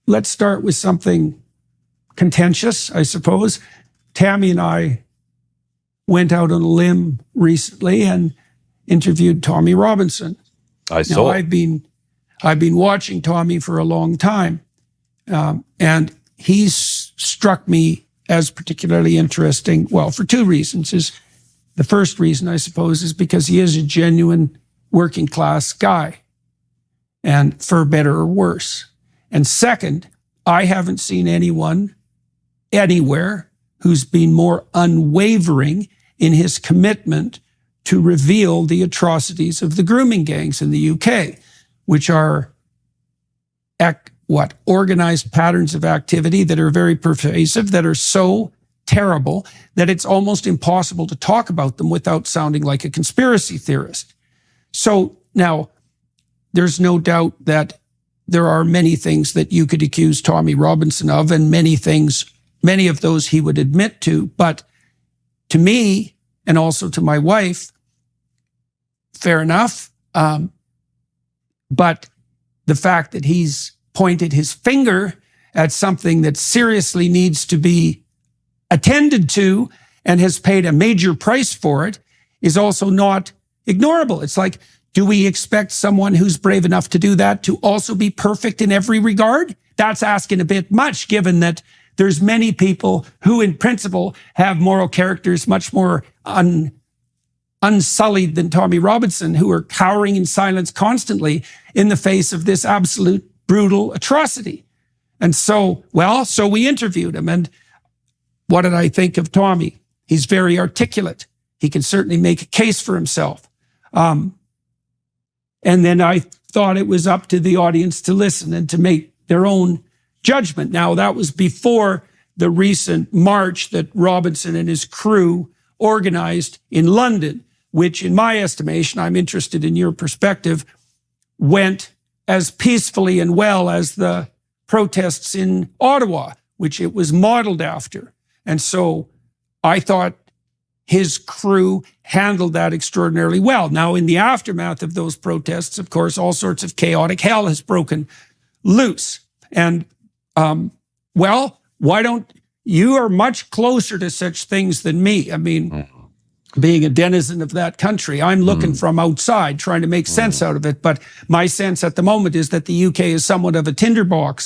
let's start with something contentious, I suppose. Tammy and I went out on a limb recently and interviewed Tommy Robinson. I saw. I've been watching Tommy for a long time, and he's struck me as particularly interesting. Well, for two reasons. The first reason, I suppose, is because he is a genuine working class guy, and for better or worse. And second, I haven't seen anyone anywhere who's been more unwavering in his commitment to reveal the atrocities of the grooming gangs in the UK, which are organized patterns of activity that are very pervasive, that are so terrible that it's almost impossible to talk about them without sounding like a conspiracy theorist. So now, there's no doubt that there are many things that you could accuse Tommy Robinson of, and many of those he would admit to. But to me, and also to my wife, fair enough. But the fact that he's pointed his finger at something that seriously needs to be attended to and has paid a major price for it is also not ignorable. It's like, do we expect someone who's brave enough to do that to also be perfect in every regard? That's asking a bit much, given that there's many people who in principle have moral characters much more unsullied than Tommy Robinson, who are cowering in silence constantly in the face of this absolute brutal atrocity. And so we interviewed him. And what did I think of Tommy? He's very articulate. He can certainly make a case for himself. And then I thought it was up to the audience to listen and to make their own judgment. Now, that was before the recent march that Robinson and his crew organized in London, which in my estimation, I'm interested in your perspective, went as peacefully and well as the protests in Ottawa, which it was modeled after. And so I thought his crew handled that extraordinarily well. Now, in the aftermath of those protests, of course, all sorts of chaotic hell has broken loose. And, you are much closer to such things than me. I mean, being a denizen of that country, I'm looking from outside, trying to make sense out of it. But my sense at the moment is that the UK is somewhat of a tinderbox